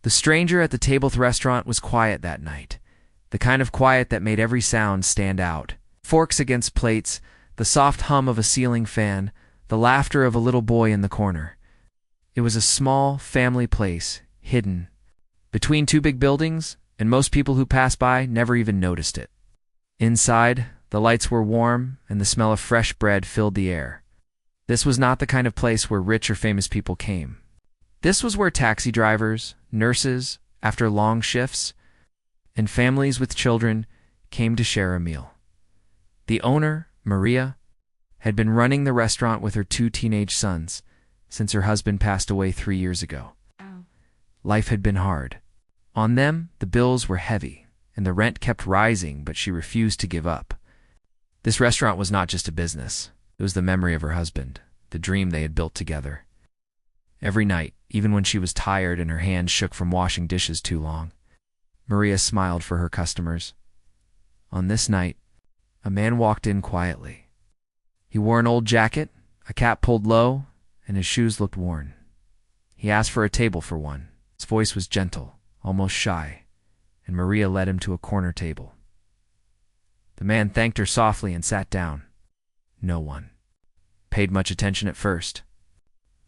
The stranger at the table at the restaurant was quiet that night, the kind of quiet that made every sound stand out. Forks against plates, the soft hum of a ceiling fan, the laughter of a little boy in the corner. It was a small, family place, hidden between two big buildings, and most people who passed by never even noticed it. Inside, the lights were warm, and the smell of fresh bread filled the air. This was not the kind of place where rich or famous people came. This was where taxi drivers, nurses, after long shifts, and families with children came to share a meal. The owner, Maria, had been running the restaurant with her 2 teenage sons since her husband passed away 3 years ago. Life had been hard. On them, the bills were heavy, and the rent kept rising, but she refused to give up. This restaurant was not just a business. It was the memory of her husband, the dream they had built together. Every night, even when she was tired and her hands shook from washing dishes too long, Maria smiled for her customers. On this night, a man walked in quietly. He wore an old jacket, a cap pulled low, and his shoes looked worn. He asked for a table for one. His voice was gentle, almost shy, and Maria led him to a corner table. The man thanked her softly and sat down. No one paid much attention at first.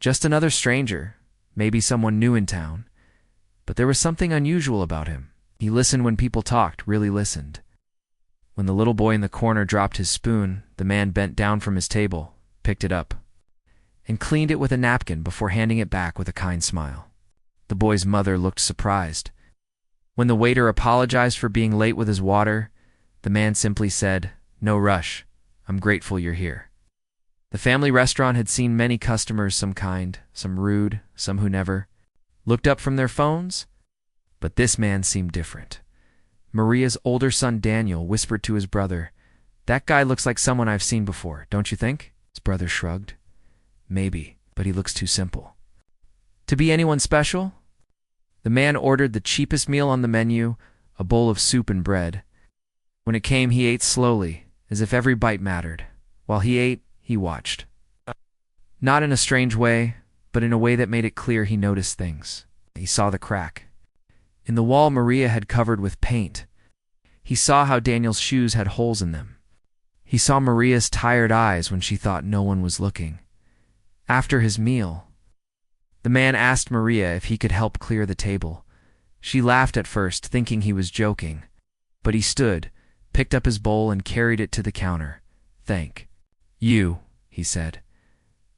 Just another stranger, maybe someone new in town, but there was something unusual about him. He listened when people talked, really listened. When the little boy in the corner dropped his spoon, the man bent down from his table, picked it up, and cleaned it with a napkin before handing it back with a kind smile. The boy's mother looked surprised. When the waiter apologized for being late with his water, the man simply said, "No rush. I'm grateful you're here." The family restaurant had seen many customers, some kind, some rude, some who never looked up from their phones, but this man seemed different. Maria's older son Daniel whispered to his brother, "That guy looks like someone I've seen before, don't you think?" His brother shrugged. "Maybe, but he looks too simple to be anyone special." The man ordered the cheapest meal on the menu, a bowl of soup and bread. When it came, he ate slowly, as if every bite mattered. While he ate, he watched. Not in a strange way, but in a way that made it clear he noticed things. He saw the crack in the wall Maria had covered with paint. He saw how Daniel's shoes had holes in them. He saw Maria's tired eyes when she thought no one was looking. After his meal, the man asked Maria if he could help clear the table. She laughed at first, thinking he was joking, but he stood, picked up his bowl, and carried it to the counter. "Thank you," he said.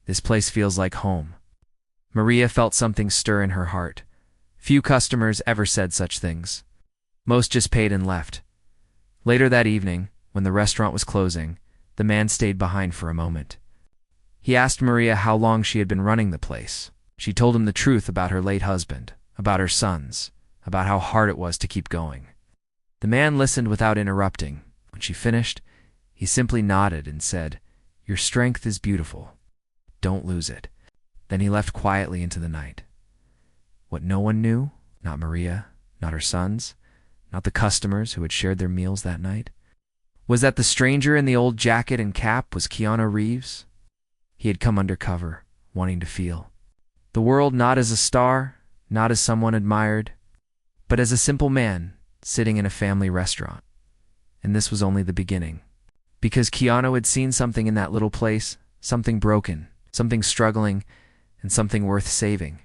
"This place feels like home." Maria felt something stir in her heart. Few customers ever said such things. Most just paid and left. Later that evening, when the restaurant was closing, the man stayed behind for a moment. He asked Maria how long she had been running the place. She told him the truth about her late husband, about her sons, about how hard it was to keep going. The man listened without interrupting. When she finished, he simply nodded and said, "Your strength is beautiful. Don't lose it." Then he left quietly into the night. What no one knew, not Maria, not her sons, not the customers who had shared their meals that night, was that the stranger in the old jacket and cap was Keanu Reeves. He had come undercover, wanting to feel the world not as a star, not as someone admired, but as a simple man sitting in a family restaurant. And this was only the beginning. Because Keanu had seen something in that little place, something broken, something struggling, and something worth saving.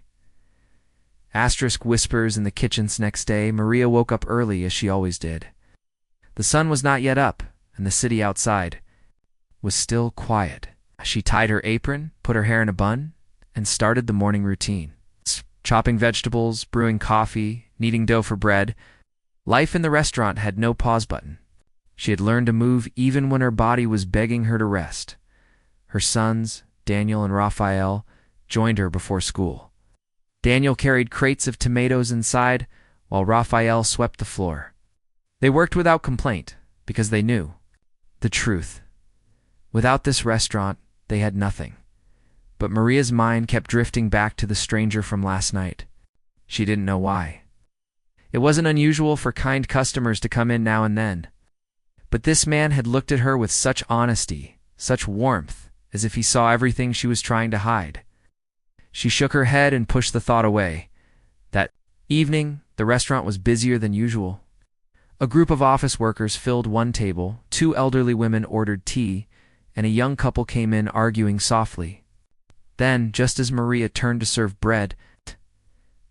Asterisk whispers in the kitchens next day. Maria woke up early, as she always did. The sun was not yet up, and the city outside was still quiet. She tied her apron, put her hair in a bun, and started the morning routine. Chopping vegetables, brewing coffee, kneading dough for bread. Life in the restaurant had no pause button. She had learned to move even when her body was begging her to rest. Her sons, Daniel and Raphael, joined her before school. Daniel carried crates of tomatoes inside, while Raphael swept the floor. They worked without complaint, because they knew the truth. Without this restaurant, they had nothing. But Maria's mind kept drifting back to the stranger from last night. She didn't know why. It wasn't unusual for kind customers to come in now and then. But this man had looked at her with such honesty, such warmth, as if he saw everything she was trying to hide. She shook her head and pushed the thought away, that Evening, the restaurant was busier than usual. A group of office workers filled one table, two elderly women ordered tea, and a young couple came in arguing softly. Then, just as Maria turned to serve bread,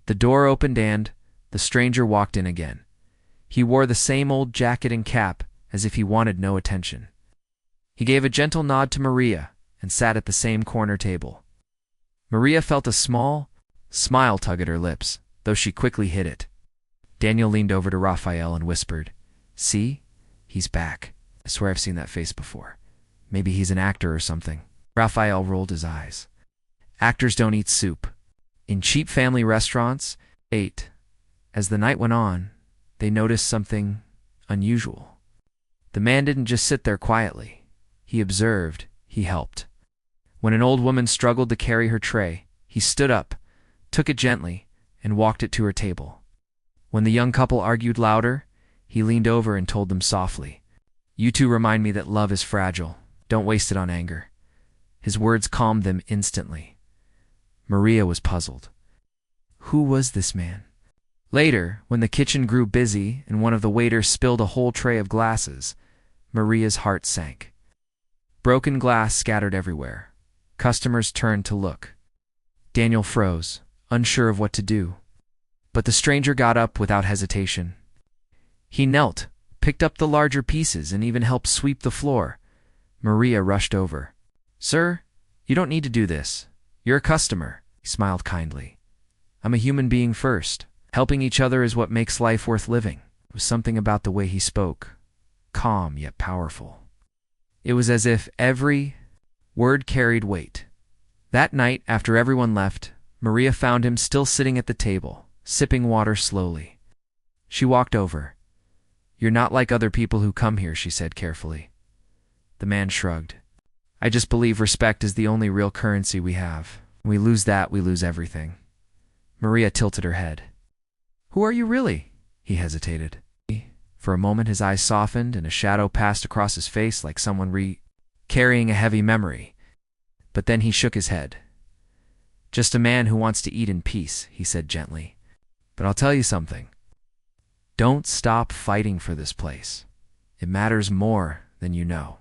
the door opened and the stranger walked in again. He wore the same old jacket and cap, as if he wanted no attention. He gave a gentle nod to Maria and sat at the same corner table. Maria felt a small smile tug at her lips, though she quickly hid it. Daniel leaned over to Raphael and whispered, "See? He's back. I swear I've seen that face before. Maybe he's an actor or something." Raphael rolled his eyes. Actors don't eat soup. In cheap family restaurants, ate. As the night went on, they noticed something unusual. The man didn't just sit there quietly. He observed, he helped. When an old woman struggled to carry her tray, he stood up, took it gently, and walked it to her table. When the young couple argued louder, he leaned over and told them softly, "You two remind me that love is fragile. Don't waste it on anger." His words calmed them instantly. Maria was puzzled. Who was this man? Later, when the kitchen grew busy and one of the waiters spilled a whole tray of glasses, Maria's heart sank. Broken glass scattered everywhere. Customers turned to look. Daniel froze, unsure of what to do. But the stranger got up without hesitation. He knelt, picked up the larger pieces, and even helped sweep the floor. Maria rushed over. "Sir, you don't need to do this. You're a customer," he smiled kindly. "I'm a human being first. Helping each other is what makes life worth living." It was something about the way he spoke, calm yet powerful. It was as if every word carried weight. That night, after everyone left, Maria found him still sitting at the table, sipping water slowly. She walked over. "You're not like other people who come here," she said carefully. The man shrugged. "I just believe respect is the only real currency we have. When we lose that, we lose everything." Maria tilted her head. "Who are you really?" He hesitated. For a moment his eyes softened and a shadow passed across his face like someone carrying a heavy memory. But then he shook his head. "Just a man who wants to eat in peace," he said gently. "But I'll tell you something. Don't stop fighting for this place. It matters more than you know."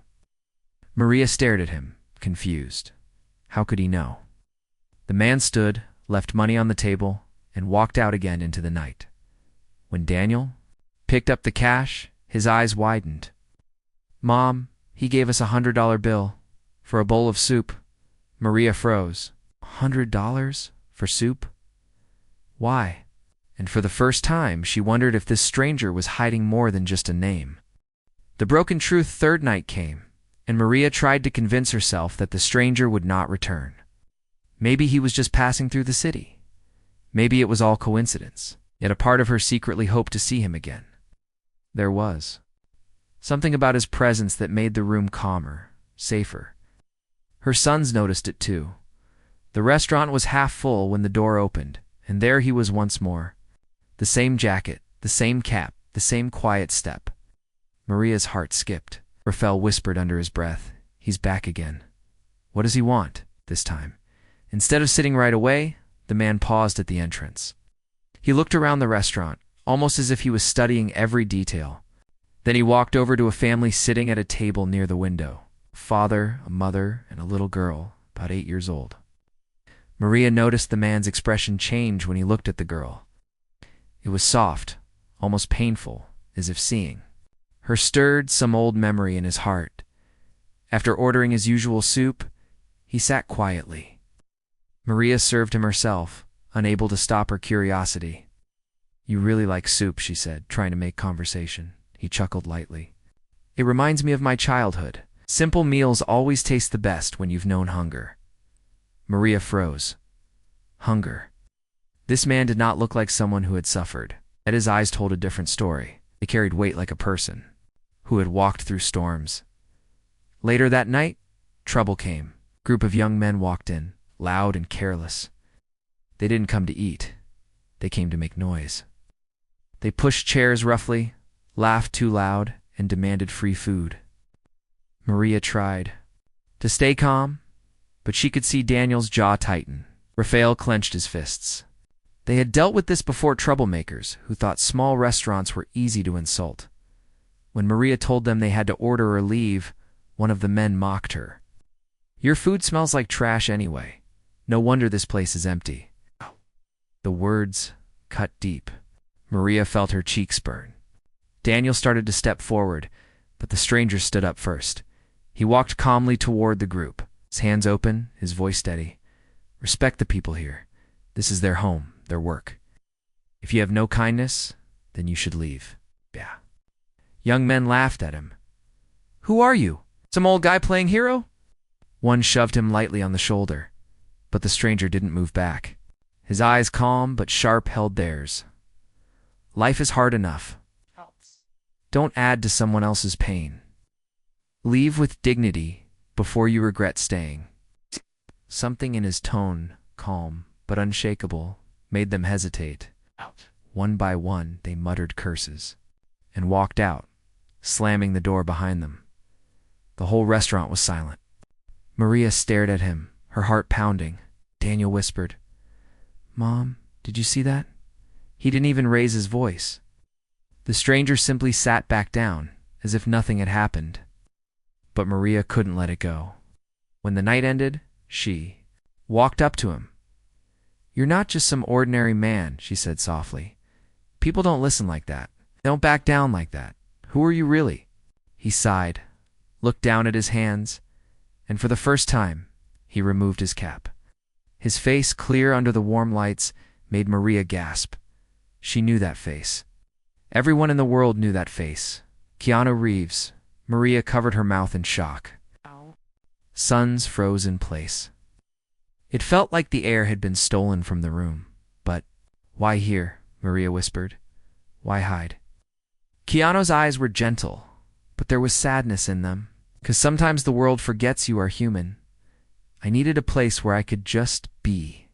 Maria stared at him, confused. How could he know? The man stood, left money on the table, and walked out again into the night. When Daniel picked up the cash, his eyes widened. "Mom, he gave us $100 bill for a bowl of soup." Maria froze. $100 for soup? Why? And for the first time, she wondered if this stranger was hiding more than just a name. The broken truth third night came, and Maria tried to convince herself that the stranger would not return. Maybe he was just passing through the city. Maybe it was all coincidence, yet a part of her secretly hoped to see him again. There was something about his presence that made the room calmer, safer. Her sons noticed it too. The restaurant was half full when the door opened, and there he was once more. The same jacket, the same cap, the same quiet step. Maria's heart skipped. Raphael whispered under his breath, "He's back again." What does he want this time? Instead of sitting right away, the man paused at the entrance. He looked around the restaurant, almost as if he was studying every detail. Then he walked over to a family sitting at a table near the window. A father, a mother, and a little girl, about 8 years old. Maria noticed the man's expression change when he looked at the girl. It was soft, almost painful, as if seeing her stirred some old memory in his heart. After ordering his usual soup, he sat quietly. Maria served him herself, unable to stop her curiosity. "You really like soup," she said, trying to make conversation. He chuckled lightly. "It reminds me of my childhood. Simple meals always taste the best when you've known hunger." Maria froze. Hunger. This man did not look like someone who had suffered. Yet his eyes told a different story. They carried weight like a person who had walked through storms. Later that night, trouble came. A group of young men walked in, loud and careless. They didn't come to eat. They came to make noise. They pushed chairs roughly, laughed too loud, and demanded free food. Maria tried to stay calm, but she could see Daniel's jaw tighten. Raphael clenched his fists. They had dealt with this before, troublemakers who thought small restaurants were easy to insult. When Maria told them they had to order or leave, one of the men mocked her. "Your food smells like trash anyway. No wonder this place is empty." The words cut deep. Maria felt her cheeks burn. Daniel started to step forward, but the stranger stood up first. He walked calmly toward the group, his hands open, his voice steady. "Respect the people here. This is their home, their work. If you have no kindness, then you should leave." Yeah. Young men laughed at him. "Who are you? Some old guy playing hero?" One shoved him lightly on the shoulder, but the stranger didn't move back. His eyes, calm but sharp, held theirs. "Life is hard enough. Don't add to someone else's pain. Leave with dignity before you regret staying." Something in his tone, calm but unshakable, made them hesitate. One by one, they muttered curses and walked out, slamming the door behind them. The whole restaurant was silent. Maria stared at him, her heart pounding. Daniel whispered, "Mom, did you see that?" He didn't even raise his voice. The stranger simply sat back down, as if nothing had happened. But Maria couldn't let it go. When the night ended, she walked up to him. "You're not just some ordinary man," she said softly. "People don't listen like that. They don't back down like that. Who are you really?" He sighed, looked down at his hands, and for the first time, he removed his cap. His face, clear under the warm lights, made Maria gasp. She knew that face. Everyone in the world knew that face. Keanu Reeves. Maria covered her mouth in shock. Suns froze in place. It felt like the air had been stolen from the room. But, "Why here?" Maria whispered. "Why hide?" Keanu's eyes were gentle, but there was sadness in them. "'Cause sometimes the world forgets you are human. I needed a place where I could just be.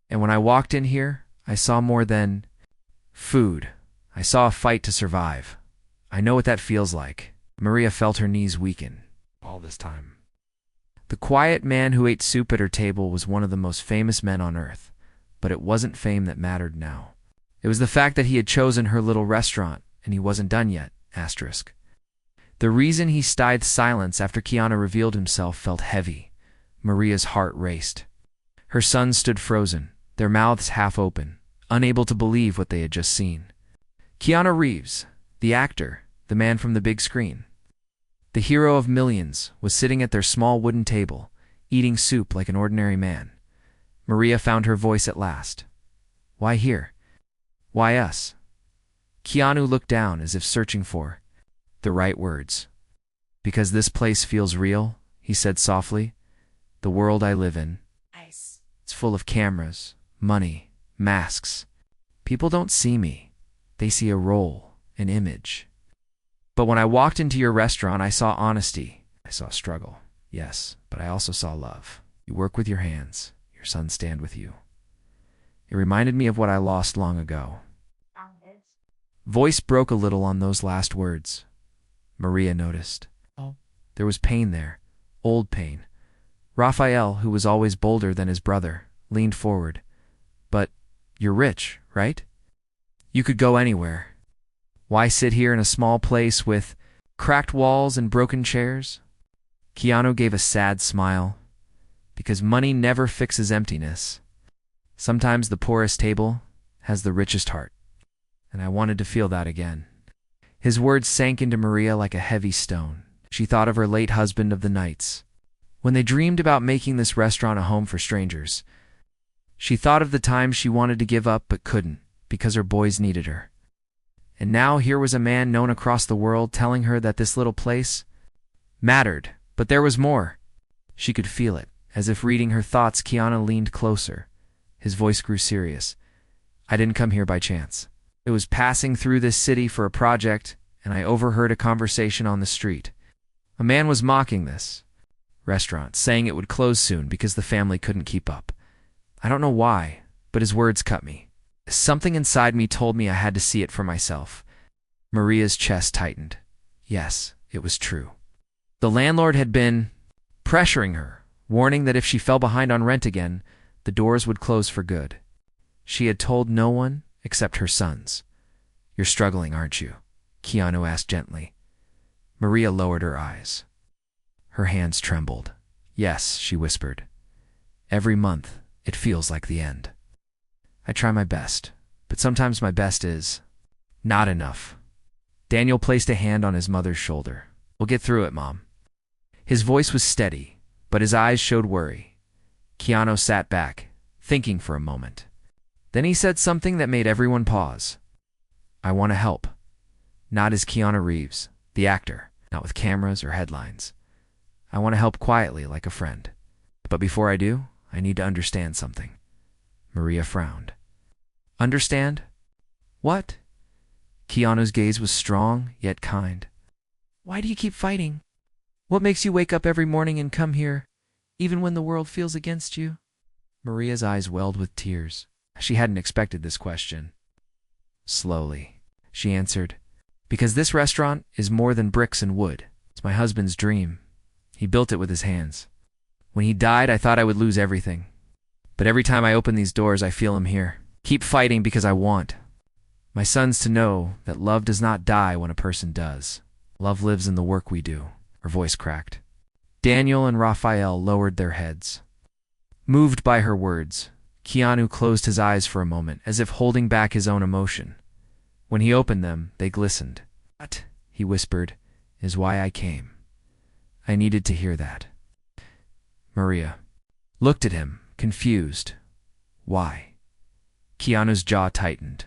And when I walked in here, I saw more than food. I saw a fight to survive. I know what that feels like." Maria felt her knees weaken. All this time. The quiet man who ate soup at her table was one of the most famous men on earth, but it wasn't fame that mattered now. It was the fact that he had chosen her little restaurant, and he wasn't done yet. Asterisk. The reason he stayed silence after Keanu revealed himself felt heavy. Maria's heart raced. Her sons stood frozen, their mouths half open, unable to believe what they had just seen. Keanu Reeves, the actor, the man from the big screen, the hero of millions, was sitting at their small wooden table, eating soup like an ordinary man. Maria found her voice at last. "Why here? Why us?" Keanu looked down as if searching for the right words. "Because this place feels real," he said softly. "The world I live in. It's full of cameras, money, masks. People don't see me. They see a role, an image. But when I walked into your restaurant, I saw honesty. I saw struggle. Yes, but I also saw love. You work with your hands. Your sons stand with you. It reminded me of what I lost long ago." Voice broke a little on those last words. Maria noticed. There was pain there, old pain. Raphael, who was always bolder than his brother, leaned forward. "But you're rich, right? You could go anywhere. Why sit here in a small place with cracked walls and broken chairs?" Keanu gave a sad smile. "Because money never fixes emptiness. Sometimes the poorest table has the richest heart. And I wanted to feel that again." His words sank into Maria like a heavy stone. She thought of her late husband of the nights, when they dreamed about making this restaurant a home for strangers. She thought of the times she wanted to give up but couldn't, because her boys needed her. And now here was a man known across the world telling her that this little place mattered, but there was more. She could feel it. As if reading her thoughts, Keanu leaned closer. His voice grew serious. "I didn't come here by chance. It was passing through this city for a project, and I overheard a conversation on the street. A man was mocking this restaurant, saying it would close soon because the family couldn't keep up. I don't know why, but his words cut me. Something inside me told me I had to see it for myself." Maria's chest tightened. Yes, it was true. The landlord had been pressuring her, warning that if she fell behind on rent again, the doors would close for good. She had told no one except her sons. "You're struggling, aren't you?" Keanu asked gently. Maria lowered her eyes. Her hands trembled. "Yes," she whispered. "Every month, it feels like the end. I try my best, but sometimes my best is not enough." Daniel placed a hand on his mother's shoulder. "We'll get through it, Mom." His voice was steady, but his eyes showed worry. Keanu sat back, thinking for a moment. Then he said something that made everyone pause. "I want to help. Not as Keanu Reeves, the actor, not with cameras or headlines. I want to help quietly like a friend. But before I do, I need to understand something." Maria frowned. "Understand? What?" Keanu's gaze was strong, yet kind. "Why do you keep fighting? What makes you wake up every morning and come here, even when the world feels against you?" Maria's eyes welled with tears. She hadn't expected this question. Slowly, she answered, "Because this restaurant is more than bricks and wood. It's my husband's dream. He built it with his hands. When he died, I thought I would lose everything. But every time I open these doors, I feel him here. Keep fighting because I want my sons to know that love does not die when a person does. Love lives in the work we do." Her voice cracked. Daniel and Raphael lowered their heads. Moved by her words, Keanu closed his eyes for a moment, as if holding back his own emotion. When he opened them, they glistened. "That," he whispered, "is why I came. I needed to hear that." Maria looked at him, confused. "Why?" Keanu's jaw tightened.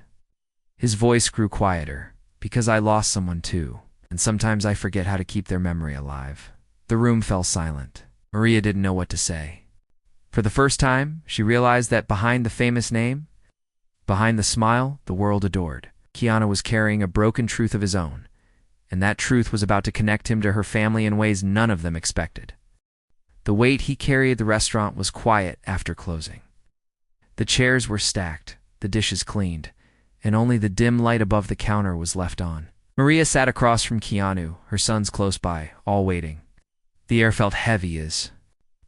His voice grew quieter. "Because I lost someone too, and sometimes I forget how to keep their memory alive." The room fell silent. Maria didn't know what to say. For the first time, she realized that behind the famous name, behind the smile the world adored, Keanu was carrying a broken truth of his own, and that truth was about to connect him to her family in ways none of them expected. The weight he carried at the restaurant was quiet after closing. The chairs were stacked, the dishes cleaned, and only the dim light above the counter was left on. Maria sat across from Keanu, her sons close by, all waiting. The air felt heavy as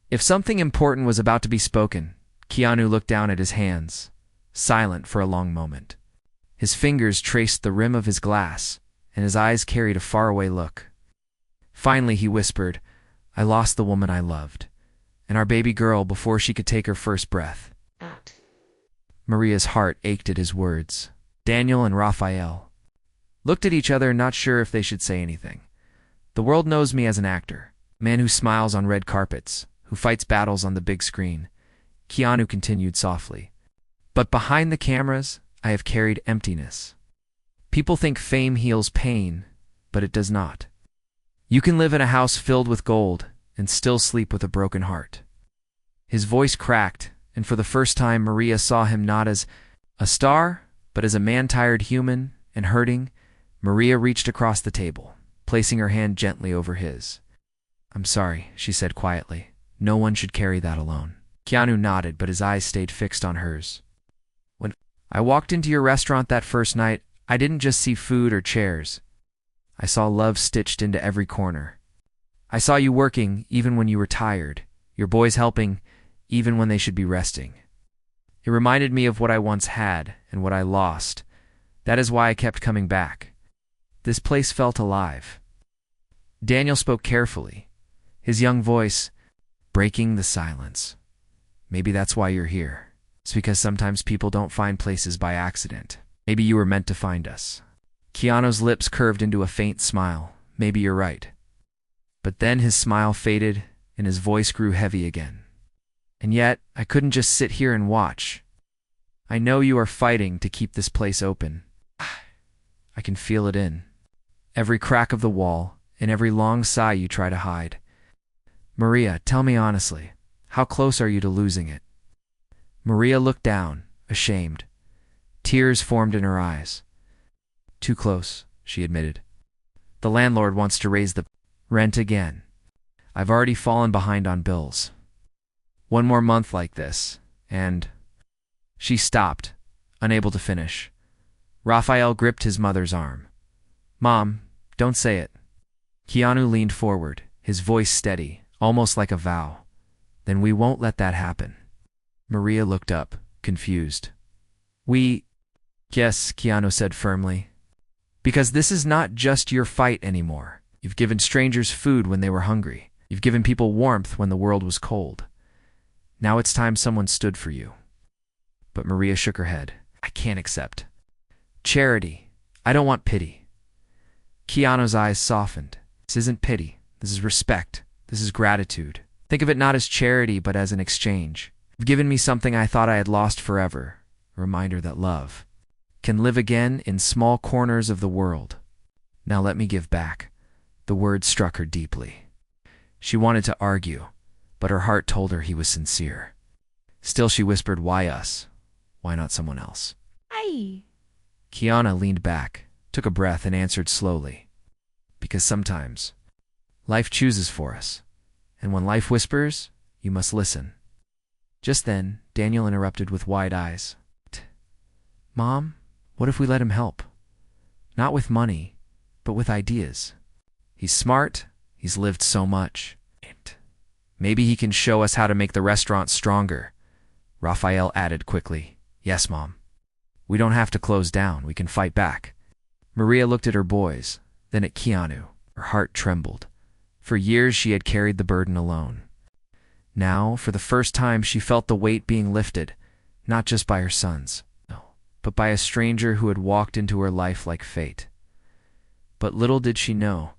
if something important was about to be spoken. Keanu looked down at his hands, silent for a long moment. His fingers traced the rim of his glass, and his eyes carried a faraway look. Finally he whispered, "I lost the woman I loved, and our baby girl before she could take her first breath." Maria's heart ached at his words. Daniel and Raphael looked at each other, not sure if they should say anything. "The world knows me as an actor, a man who smiles on red carpets, who fights battles on the big screen," Keanu continued softly. "But behind the cameras, I have carried emptiness. People think fame heals pain, but it does not. You can live in a house filled with gold and still sleep with a broken heart." His voice cracked, and for the first time Maria saw him not as a star, but as a man tired, human, and hurting. Maria reached across the table, placing her hand gently over his. "I'm sorry," she said quietly. "No one should carry that alone." Keanu nodded, but his eyes stayed fixed on hers. "When I walked into your restaurant that first night, I didn't just see food or chairs. I saw love stitched into every corner. I saw you working even when you were tired, your boys helping even when they should be resting. It reminded me of what I once had and what I lost. That is why I kept coming back. This place felt alive." Daniel spoke carefully, his young voice breaking the silence. "Maybe that's why you're here. It's because sometimes people don't find places by accident. Maybe you were meant to find us." Keanu's lips curved into a faint smile. "Maybe you're right." But then his smile faded and his voice grew heavy again. "And yet, I couldn't just sit here and watch. I know you are fighting to keep this place open. I can feel it in every crack of the wall and every long sigh you try to hide. Maria, tell me honestly, how close are you to losing it?" Maria looked down, ashamed. Tears formed in her eyes. "Too close," she admitted. "The landlord wants to raise the rent again. I've already fallen behind on bills. One more month like this, and—" She stopped, unable to finish. Raphael gripped his mother's arm. "Mom, don't say it." Keanu leaned forward, his voice steady, almost like a vow. "Then we won't let that happen." Maria looked up, confused. Yes, Keanu said firmly. Because this is not just your fight anymore. You've given strangers food when they were hungry. You've given people warmth when the world was cold. Now it's time someone stood for you. But Maria shook her head. I can't accept. Charity. I don't want pity. Keanu's eyes softened. This isn't pity. This is respect. This is gratitude. Think of it not as charity, but as an exchange. You've given me something I thought I had lost forever. A reminder that love can live again in small corners of the world. Now let me give back. The words struck her deeply. She wanted to argue, but her heart told her he was sincere. Still she whispered, why us? Why not someone else? Aye. Keanu leaned back, took a breath, and answered slowly. Because sometimes life chooses for us, and when life whispers, you must listen. Just then, Daniel interrupted with wide eyes. Mom, what if we let him help? Not with money, but with ideas. He's smart, he's lived so much. Maybe he can show us how to make the restaurant stronger. Raphael added quickly. Yes, Mom. We don't have to close down, we can fight back. Maria looked at her boys, then at Keanu. Her heart trembled. For years she had carried the burden alone. Now, for the first time, she felt the weight being lifted, not just by her sons, but by a stranger who had walked into her life like fate. But little did she know,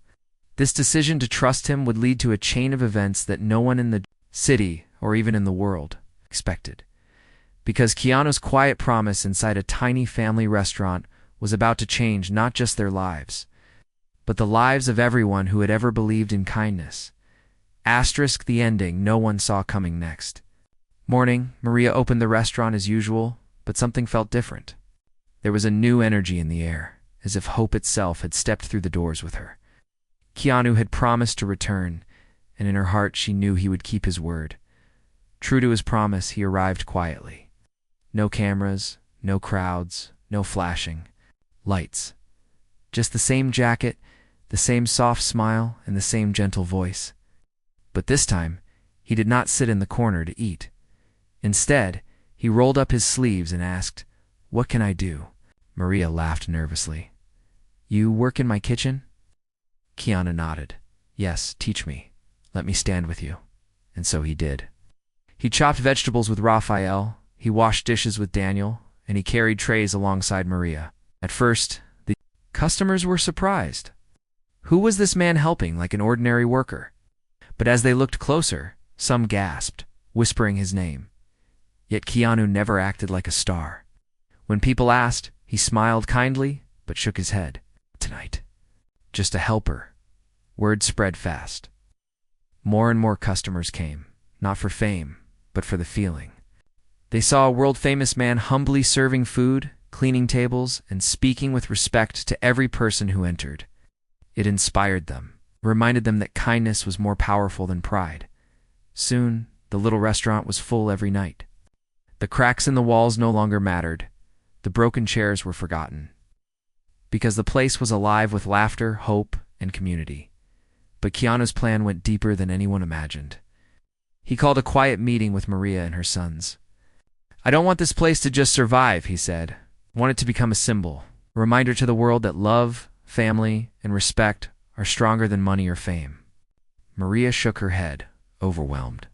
this decision to trust him would lead to a chain of events that no one in the city, or even in the world, expected. Because Keanu's quiet promise inside a tiny family restaurant was about to change not just their lives, but the lives of everyone who had ever believed in kindness. Asterisk the ending no one saw coming next. Morning, Maria opened the restaurant as usual, but something felt different. There was a new energy in the air, as if hope itself had stepped through the doors with her. Keanu had promised to return, and in her heart she knew he would keep his word. True to his promise, he arrived quietly. No cameras, no crowds, no flashing lights. Just the same jacket, the same soft smile, and the same gentle voice. But this time, he did not sit in the corner to eat. Instead, he rolled up his sleeves and asked, "What can I do?" Maria laughed nervously. "You work in my kitchen?" Keanu nodded. "Yes, teach me. Let me stand with you." And so he did. He chopped vegetables with Raphael, he washed dishes with Daniel, and he carried trays alongside Maria. At first, the customers were surprised. Who was this man helping like an ordinary worker? But as they looked closer, some gasped, whispering his name. Yet Keanu never acted like a star. When people asked, he smiled kindly, but shook his head. Tonight. Just a helper. Word spread fast. More and more customers came, not for fame, but for the feeling. They saw a world-famous man humbly serving food, cleaning tables, and speaking with respect to every person who entered. It inspired them, reminded them that kindness was more powerful than pride. Soon, the little restaurant was full every night. The cracks in the walls no longer mattered. The broken chairs were forgotten. Because the place was alive with laughter, hope, and community. But Keanu's plan went deeper than anyone imagined. He called a quiet meeting with Maria and her sons. "I don't want this place to just survive," he said. "I want it to become a symbol, a reminder to the world that love, family, and respect are stronger than money or fame." Maria shook her head, overwhelmed.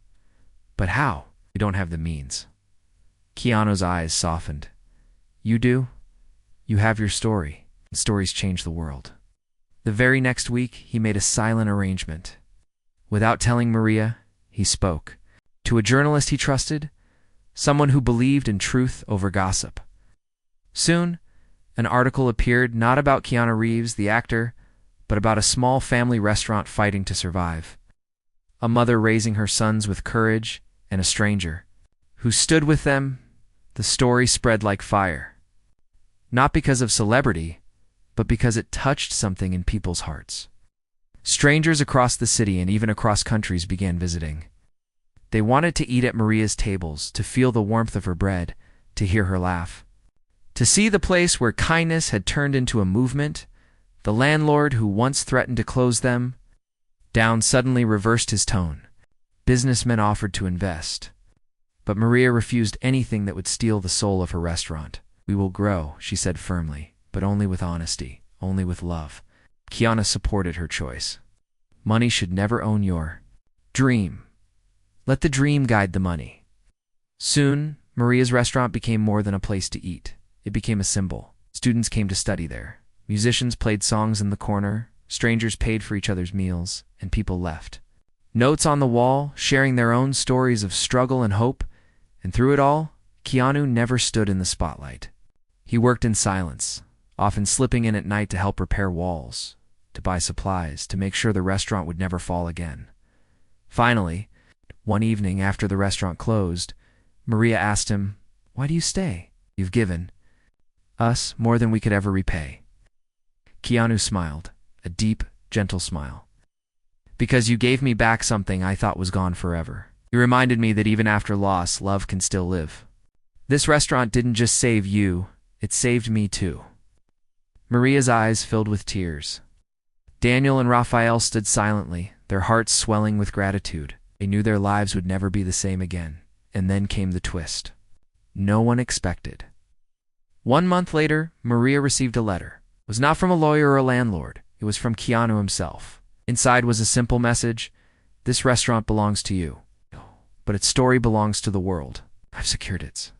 "But how? We don't have the means." Keanu's eyes softened. "You do? You have your story, and stories change the world." The very next week, he made a silent arrangement. Without telling Maria, he spoke. To a journalist he trusted, someone who believed in truth over gossip. Soon, an article appeared not about Keanu Reeves, the actor, but about a small family restaurant fighting to survive. A mother raising her sons with courage, and a stranger who stood with them. The story spread like fire. Not because of celebrity, but because it touched something in people's hearts. Strangers across the city and even across countries began visiting. They wanted to eat at Maria's tables, to feel the warmth of her bread, to hear her laugh. To see the place where kindness had turned into a movement. The landlord who once threatened to close them down suddenly reversed his tone. Businessmen offered to invest. But Maria refused anything that would steal the soul of her restaurant. We will grow, she said firmly, but only with honesty, only with love. Keanu supported her choice. Money should never own your dream. Let the dream guide the money. Soon, Maria's restaurant became more than a place to eat. It became a symbol. Students came to study there. Musicians played songs in the corner, strangers paid for each other's meals, and people left. Notes on the wall, sharing their own stories of struggle and hope, and through it all, Keanu never stood in the spotlight. He worked in silence, often slipping in at night to help repair walls, to buy supplies, to make sure the restaurant would never fall again. Finally, one evening after the restaurant closed, Maria asked him, "Why do you stay? You've given us more than we could ever repay." Keanu smiled, a deep, gentle smile. "Because you gave me back something I thought was gone forever. You reminded me that even after loss, love can still live. This restaurant didn't just save you, it saved me too." Maria's eyes filled with tears. Daniel and Raphael stood silently, their hearts swelling with gratitude. They knew their lives would never be the same again. And then came the twist. No one expected. 1 month later, Maria received a letter. It was not from a lawyer or a landlord. It was from Keanu himself. Inside was a simple message: "This restaurant belongs to you, but its story belongs to the world. I've secured its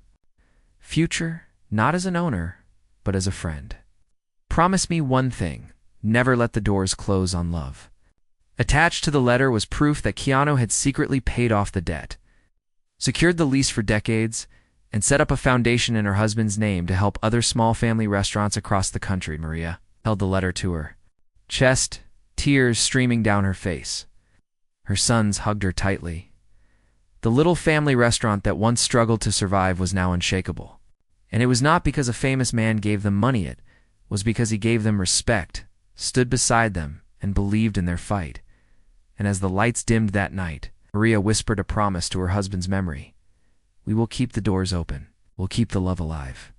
future, not as an owner, but as a friend. Promise me one thing: never let the doors close on love." Attached to the letter was proof that Keanu had secretly paid off the debt, secured the lease for decades, and set up a foundation in her husband's name to help other small family restaurants across the country. Maria held the letter to her chest, tears streaming down her face. Her sons hugged her tightly. The little family restaurant that once struggled to survive was now unshakable. And it was not because a famous man gave them money, it was because he gave them respect, stood beside them, and believed in their fight. And as the lights dimmed that night, Maria whispered a promise to her husband's memory: "We will keep the doors open. We'll keep the love alive."